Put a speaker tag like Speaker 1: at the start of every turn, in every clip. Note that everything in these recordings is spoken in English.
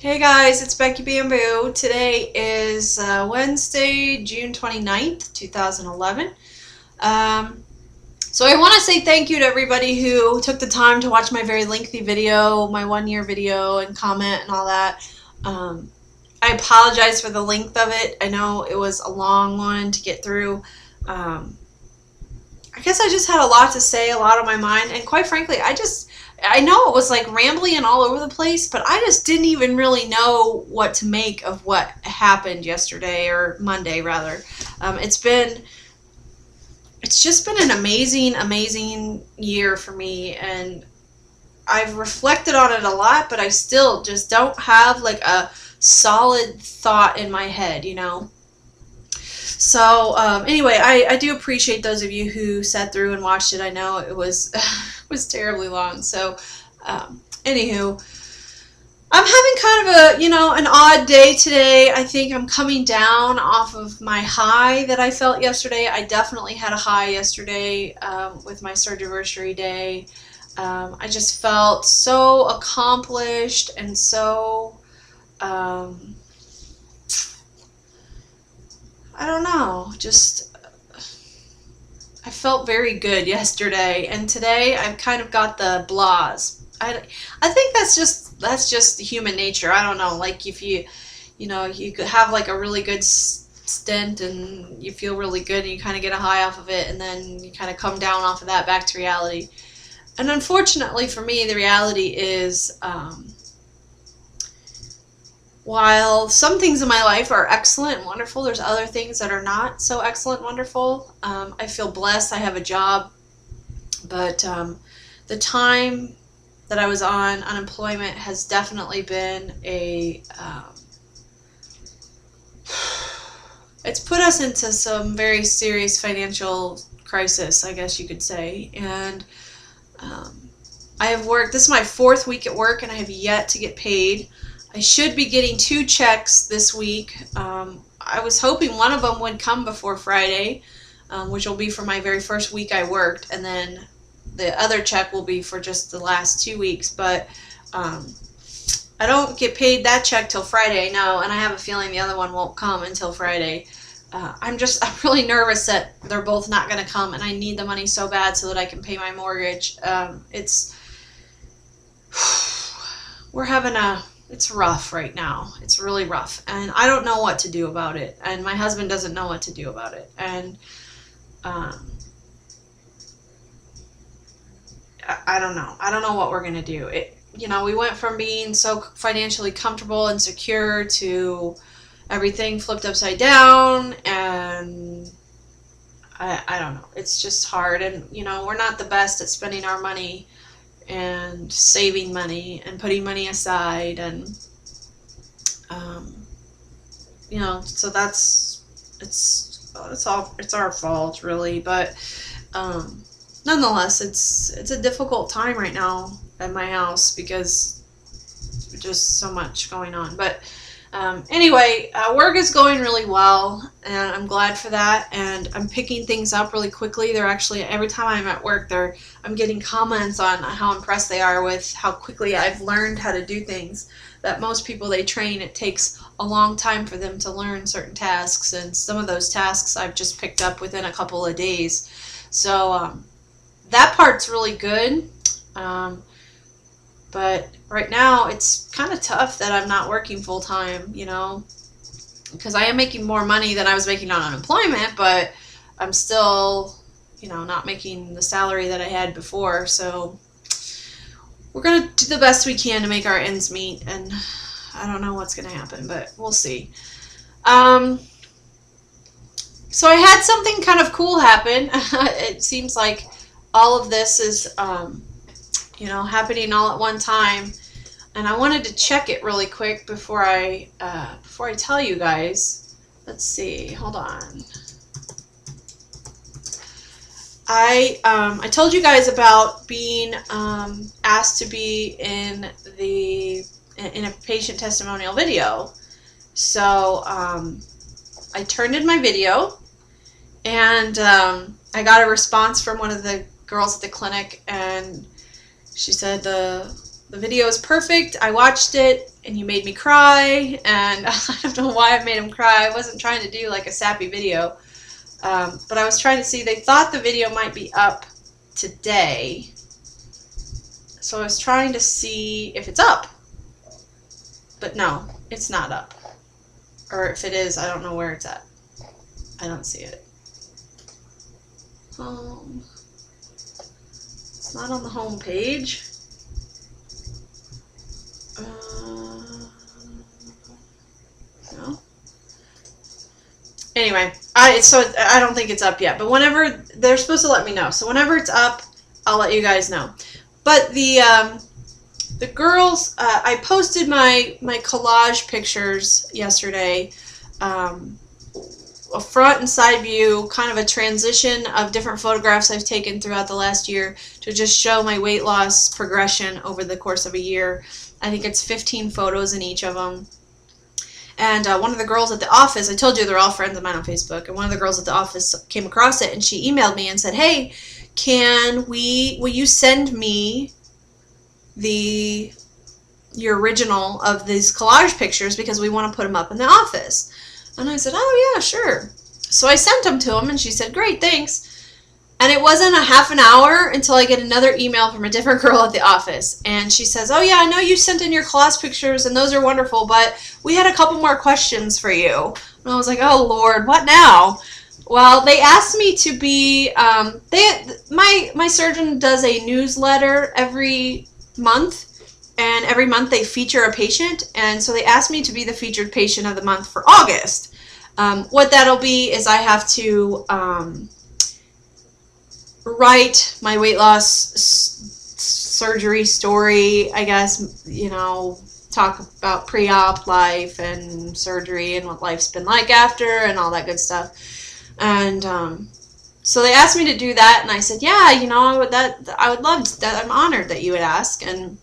Speaker 1: Hey guys, it's Becky Bamboo. Today is Wednesday, June 29th, 2011. Um, so I want to say thank you to everybody who took the time to watch my very lengthy video, my 1 year video, and comment and all that. Um, I apologize for the length of it. I know it was a long one to get through. Um, I guess I just had a lot to say, a lot on my mind, and quite frankly, I know it was like rambling and all over the place, but I just didn't even really know what to make of what happened yesterday, or Monday rather. It's just been an amazing year for me, and I've reflected on it a lot, but I still just don't have like a solid thought in my head. So anyway, I do appreciate those of you who sat through and watched it. I know it was it was terribly long. So anywho, I'm having kind of an odd day today. I think I'm coming down off of my high that I felt yesterday. I definitely had a high yesterday with my Surgiversary day. I just felt so accomplished and so I don't know, just I felt very good yesterday, and today I've kind of got the blahs. I think that's just human nature. I don't know, like if you could have like a really good stint and you feel really good and you kind of get a high off of it, and then you kind of come down off of that back to reality. And unfortunately for me, the reality is while some things in my life are excellent and wonderful, there's other things that are not so excellent and wonderful. I feel blessed. I have a job, but the time that I was on unemployment has definitely been it's put us into some very serious financial crisis, I guess you could say. And I have worked, this is my fourth week at work, and I have yet to get paid. I should be getting 2 checks this week. I was hoping one of them would come before Friday, which will be for my very first week I worked, and then the other check will be for just the last 2 weeks. But I don't get paid that check till Friday, no, and I have a feeling the other one won't come until Friday. I'm really nervous that they're both not going to come, and I need the money so bad so that I can pay my mortgage. It's rough right now. It's really rough, and I don't know what to do about it, and my husband doesn't know what to do about it, and I don't know. I don't know what we're gonna do. We went from being so financially comfortable and secure to everything flipped upside down, and I don't know. It's just hard, and we're not the best at spending our money and saving money and putting money aside, and so it's our fault really, but nonetheless it's a difficult time right now at my house because just so much going on. But anyway, work is going really well, and I'm glad for that, and I'm picking things up really quickly. They're actually, every time I'm at work, I'm getting comments on how impressed they are with how quickly I've learned how to do things that most people they train, it takes a long time for them to learn certain tasks, and some of those tasks I've just picked up within a couple of days. So that part's really good. But right now it's kind of tough that I'm not working full time, because I am making more money than I was making on unemployment, but I'm still, not making the salary that I had before. So we're going to do the best we can to make our ends meet, and I don't know what's going to happen, but we'll see. So I had something kind of cool happen. It seems like all of this is happening all at one time, and I wanted to check it really quick before I tell you guys. Let's see, hold on. I told you guys about being asked to be in a patient testimonial video. So I turned in my video, and I got a response from one of the girls at the clinic, and she said the video is perfect. I watched it. and you made me cry, and I don't know why I made him cry. I wasn't trying to do like a sappy video, but I was trying to see, they thought the video might be up today, so I was trying to see if it's up, but no, it's not up. Or if it is, I don't know where it's at. I don't see it. It's not on the home page. No. Anyway, so I don't think it's up yet. But whenever they're supposed to let me know, so whenever it's up, I'll let you guys know. But the girls, I posted my collage pictures yesterday. A front and side view, kind of a transition of different photographs I've taken throughout the last year to just show my weight loss progression over the course of a year. I think it's 15 photos in each of them. And one of the girls at the office, I told you they're all friends of mine on Facebook, and one of the girls at the office came across it, and she emailed me and said, hey, will you send me your original of these collage pictures, because we want to put them up in the office. And I said, oh yeah, sure. So I sent them to him, and she said, great, thanks. And it wasn't a half an hour until I get another email from a different girl at the office. And she says, oh yeah, I know you sent in your collage pictures, and those are wonderful, but we had a couple more questions for you. And I was like, oh Lord, what now? Well, they asked me to be, my surgeon does a newsletter every month. And every month they feature a patient, and so they asked me to be the featured patient of the month for August. What that'll be is I have to write my weight loss surgery story, I guess, you know, talk about pre-op life and surgery and what life's been like after and all that good stuff. And so they asked me to do that, and I said, yeah, you know, I would love that. I'm honored that you would ask. And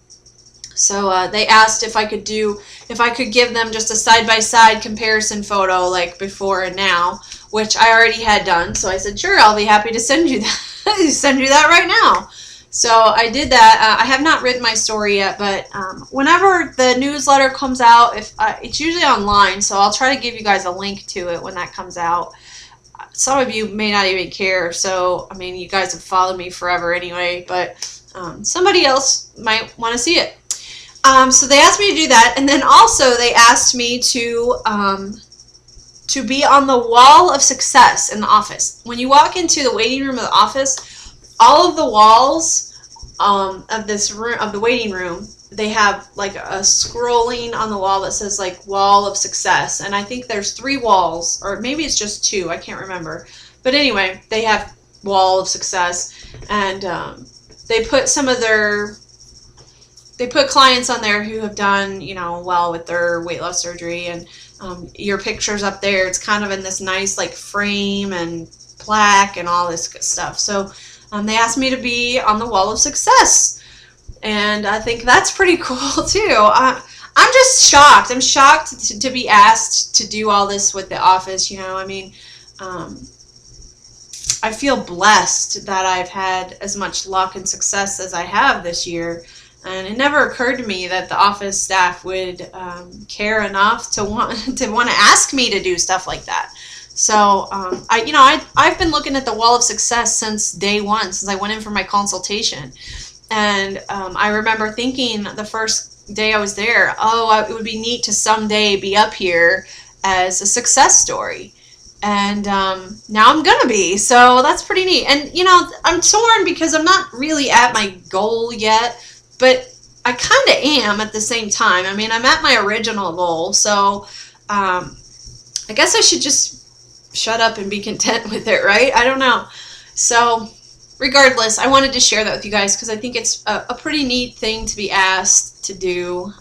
Speaker 1: so they asked if I could give them just a side-by-side comparison photo, like before and now, which I already had done. So I said, sure, I'll be happy to send you that, send you that right now. So I did that. I have not written my story yet, but whenever the newsletter comes out, it's usually online, so I'll try to give you guys a link to it when that comes out. Some of you may not even care, so, I mean, you guys have followed me forever anyway, but somebody else might want to see it. So they asked me to do that, and then also they asked me to be on the wall of success in the office. When you walk into the waiting room of the office, all of the walls of this room, of the waiting room, they have like a scrolling on the wall that says like wall of success, and I think there's 3 walls, or maybe it's just 2, I can't remember. But anyway, they have wall of success, and they put they put clients on there who have done, you know, well with their weight loss surgery, and your picture's up there. It's kind of in this nice like frame and plaque and all this good stuff. So they asked me to be on the wall of success, and I think that's pretty cool too. I'm just shocked. I'm shocked to be asked to do all this with the office, you know. I mean, I feel blessed that I've had as much luck and success as I have this year. And it never occurred to me that the office staff would care enough to want to ask me to do stuff like that. So I've been looking at the wall of success since day one, since I went in for my consultation. And I remember thinking the first day I was there, oh, it would be neat to someday be up here as a success story. And now I'm gonna be, so that's pretty neat. And you know, I'm torn because I'm not really at my goal yet, but I kind of am at the same time. I mean, I'm at my original goal, so I guess I should just shut up and be content with it, right? I don't know. So regardless, I wanted to share that with you guys because I think it's a pretty neat thing to be asked to do.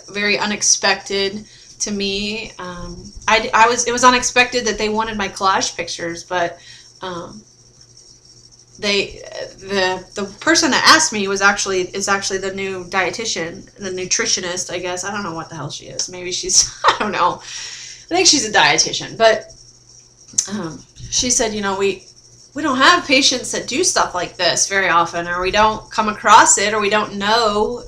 Speaker 1: Very unexpected to me. It was unexpected that they wanted my collage pictures, but the person that asked me is actually the new dietitian, the nutritionist, I guess. I don't know what the hell she is. Maybe she's, I don't know. I think she's a dietitian, but she said, you know, we don't have patients that do stuff like this very often, or we don't come across it, or we don't know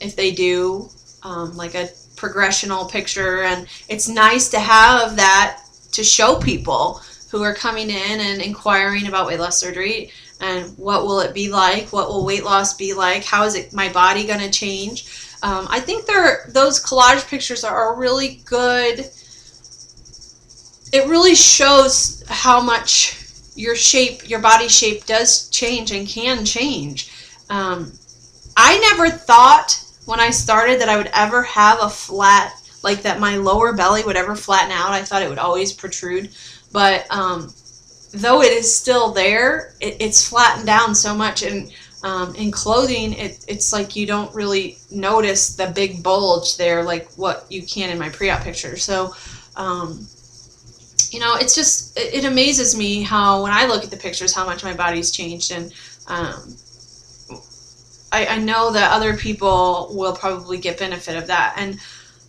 Speaker 1: if they do. like a progressional picture, and it's nice to have that to show people who are coming in and inquiring about weight loss surgery, and what will it be like, what will weight loss be like, how is it my body going to change. I think those collage pictures are really good. It really shows how much your body shape does change and can change. I never thought when I started that I would ever have a flat, like that my lower belly would ever flatten out. I thought it would always protrude. But though it is still there, it's flattened down so much. And in clothing, it's like you don't really notice the big bulge there like what you can in my pre-op picture. So, you know, it's just, it amazes me how when I look at the pictures, how much my body's changed. And I know that other people will probably get benefit of that. And,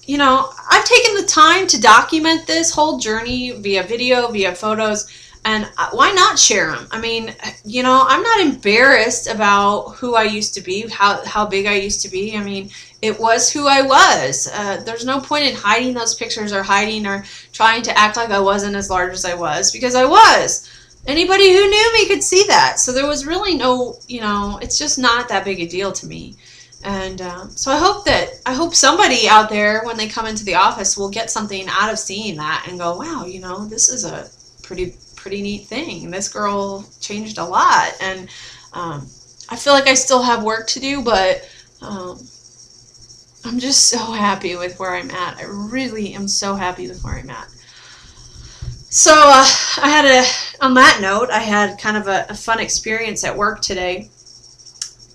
Speaker 1: you know, I've taken the time to document this whole journey via video, via photos, and why not share them? I mean, you know, I'm not embarrassed about who I used to be, how big I used to be. I mean, it was who I was. There's no point in hiding those pictures or hiding or trying to act like I wasn't as large as I was, because I was. Anybody who knew me could see that. So there was really no, you know, it's just not that big a deal to me. And so I hope somebody out there, when they come into the office, will get something out of seeing that and go, wow, you know, this is a pretty neat thing. This girl changed a lot. And I feel like I still have work to do, but I'm just so happy with where I'm at. I really am so happy with where I'm at. So on that note, I had kind of a fun experience at work today.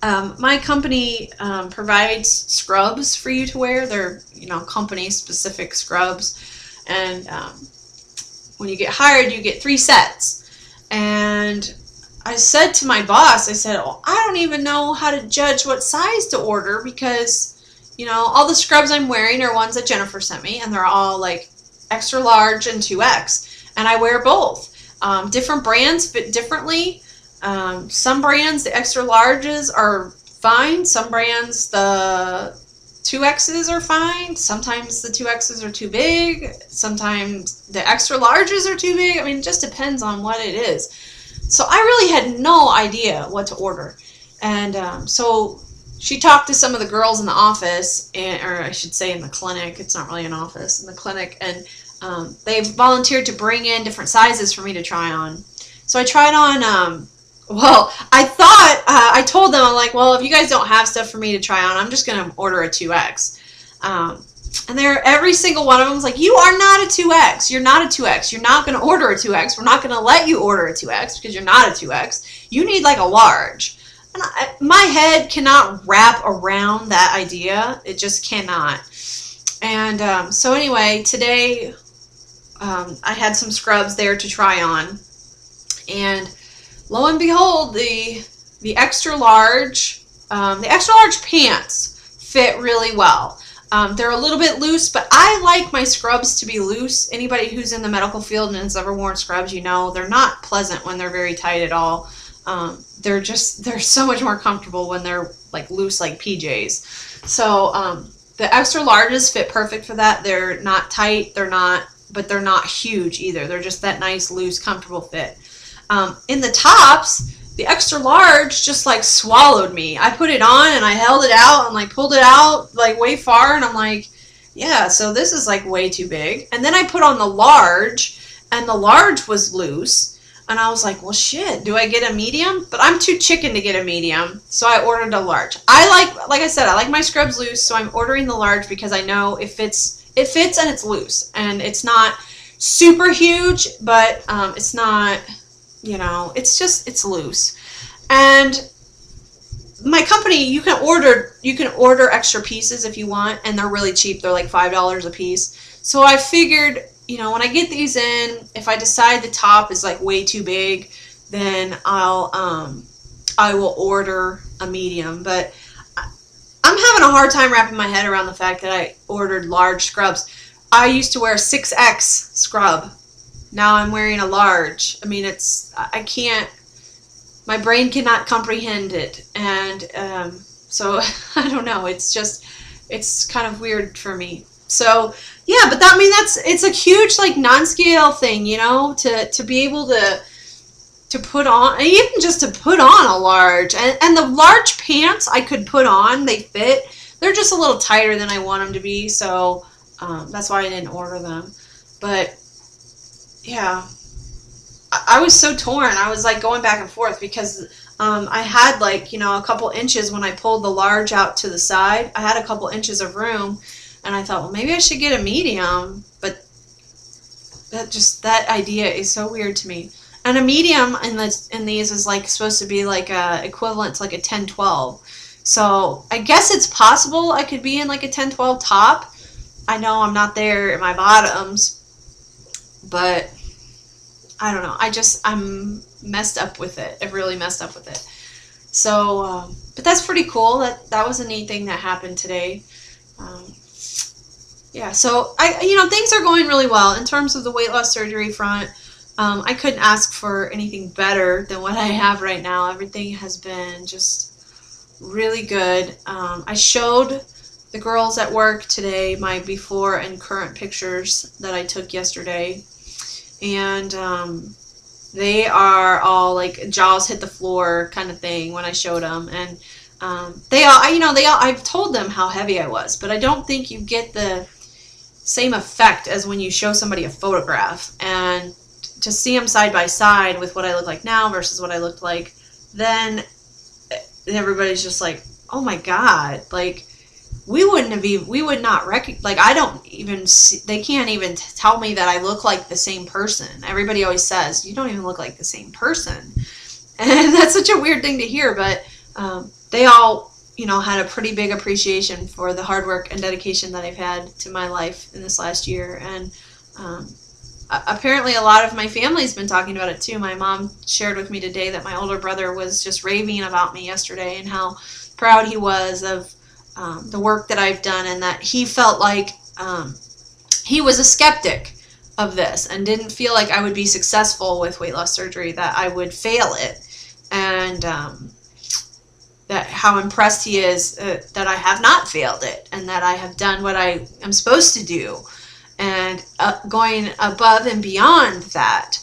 Speaker 1: My company provides scrubs for you to wear. They're, you know, company-specific scrubs. And when you get hired, you get 3 sets. And I said to my boss, I said, oh, I don't even know how to judge what size to order, because, you know, all the scrubs I'm wearing are ones that Jennifer sent me, and they're all like extra large and 2X. And I wear both. Different brands fit differently. Some brands, the extra larges are fine. Some brands, the 2Xs are fine. Sometimes the 2Xs are too big. Sometimes the extra larges are too big. I mean, it just depends on what it is. So I really had no idea what to order. And so she talked to some of the girls in the office, or I should say in the clinic. It's not really an office, in the clinic. And they volunteered to bring in different sizes for me to try on. So I tried on, well, I told them, I'm like, well, if you guys don't have stuff for me to try on, I'm just going to order a 2X. And every single one of them was like, you are not a 2X. You're not a 2X. You're not going to order a 2X. We're not going to let you order a 2X because you're not a 2X. You need like a large. And my head cannot wrap around that idea. It just cannot. And so anyway, today I had some scrubs there to try on. And lo and behold, the extra large pants fit really well. They're a little bit loose, but I like my scrubs to be loose. Anybody who's in the medical field and has ever worn scrubs, you know, they're not pleasant when they're very tight at all. They're so much more comfortable when they're like loose, like PJs. So the extra larges fit perfect for that. They're not tight, but they're not huge either. They're just that nice, loose, comfortable fit. In the tops, the extra large just like swallowed me. I put it on and I held it out and like pulled it out like way far, and I'm like, yeah, so this is like way too big. And then I put on the large, and the large was loose, and I was like, well, shit, do I get a medium? But I'm too chicken to get a medium, so I ordered a large. Like I said, I like my scrubs loose, so I'm ordering the large because I know it fits and it's loose, and it's not super huge, but it's not, you know, it's loose. And my company, you can order extra pieces if you want, and they're really cheap. They're like $5 a piece. So I figured, you know, when I get these in, if I decide the top is like way too big, then I will order a medium. But I'm having a hard time wrapping my head around the fact that I ordered large scrubs. I used to wear a 6X scrub. Now I'm wearing a large. I mean, I can't, my brain cannot comprehend it. And so I don't know. It's just, it's kind of weird for me. So yeah, but that, I mean, it's a huge like non-scale thing, you know, to be able to put on, even just to put on a large, and the large pants I could put on, they fit. They're just a little tighter than I want them to be, so that's why I didn't order them. But yeah, I was so torn. I was like going back and forth because I had like, you know, a couple inches when I pulled the large out to the side. I had a couple inches of room, and I thought, well, maybe I should get a medium, but that idea is so weird to me. And a medium in these is like supposed to be like equivalent to like a 10-12. So I guess it's possible I could be in like a 10-12 top. I know I'm not there in my bottoms, but I don't know. I'm messed up with it. I've really messed up with it. So, but that's pretty cool. That was a neat thing that happened today. Um, yeah, so things are going really well in terms of the weight loss surgery front. I couldn't ask for anything better than what I have right now. Everything has been just really good. I showed the girls at work today my before and current pictures that I took yesterday, and they are all like jaws hit the floor kind of thing when I showed them, and I've told them how heavy I was, but I don't think you get the same effect as when you show somebody a photograph, and to see them side by side with what I look like now versus what I looked like then, everybody's just like, oh my god, like we would not recognize, like I don't even see, they can't even tell me that I look like the same person. Everybody always says, you don't even look like the same person. And that's such a weird thing to hear, but they all, had a pretty big appreciation for the hard work and dedication that I've had to my life in this last year. And apparently a lot of my family's been talking about it too. My mom shared with me today that my older brother was just raving about me yesterday and how proud he was of the work that I've done, and that he felt like he was a skeptic of this and didn't feel like I would be successful with weight loss surgery, that I would fail it, and that how impressed he is that I have not failed it and that I have done what I am supposed to do, and going above and beyond that,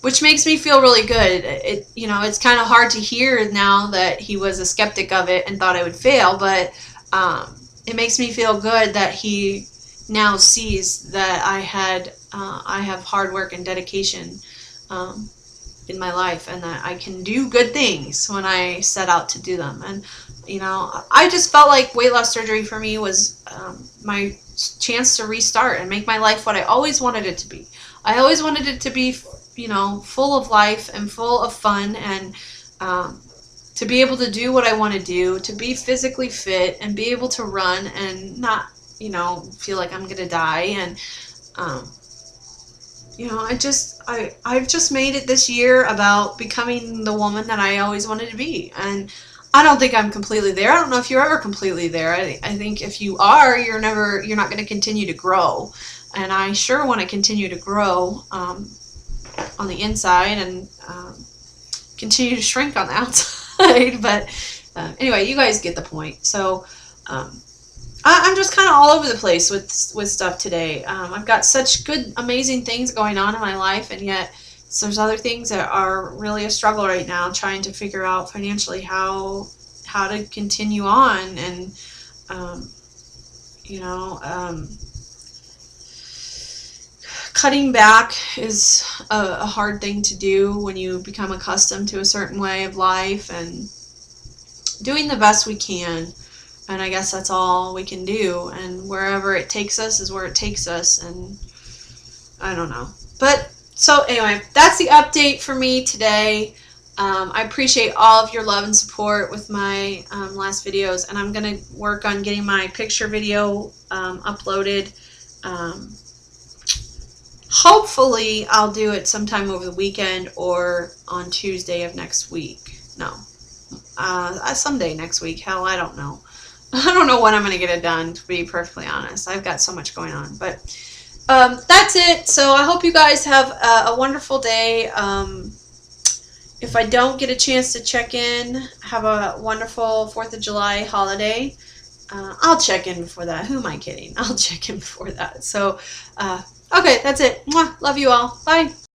Speaker 1: which makes me feel really good. It's kind of hard to hear now that he was a skeptic of it and thought I would fail, but it makes me feel good that he now sees that I have hard work and dedication in my life, and that I can do good things when I set out to do them. And I just felt like weight loss surgery for me was my chance to restart and make my life what I always wanted it to be. I always wanted it to be, full of life and full of fun, and to be able to do what I want to do, to be physically fit and be able to run and not, feel like I'm going to die. And, I've just made it this year about becoming the woman that I always wanted to be. And I don't think I'm completely there. I don't know if you're ever completely there. I think if you are, you're not going to continue to grow. And I sure want to continue to grow on the inside, and continue to shrink on the outside. But anyway, you guys get the point. So I'm just kind of all over the place with stuff today. I've got such good, amazing things going on in my life, and yet there's other things that are really a struggle right now, trying to figure out financially how to continue on. And cutting back is a hard thing to do when you become accustomed to a certain way of life, and doing the best we can. And I guess that's all we can do, and wherever it takes us is where it takes us. And I don't know. But so anyway, that's the update for me today. I appreciate all of your love and support with my last videos, and I'm going to work on getting my picture video uploaded. Hopefully I'll do it sometime over the weekend or on Tuesday of next week. No, someday next week. Hell, I don't know. I don't know when I'm going to get it done, to be perfectly honest. I've got so much going on. But that's it. So I hope you guys have a wonderful day. If I don't get a chance to check in, have a wonderful 4th of July holiday. I'll check in before that. Who am I kidding? I'll check in before that. So, okay, that's it. Mwah. Love you all. Bye.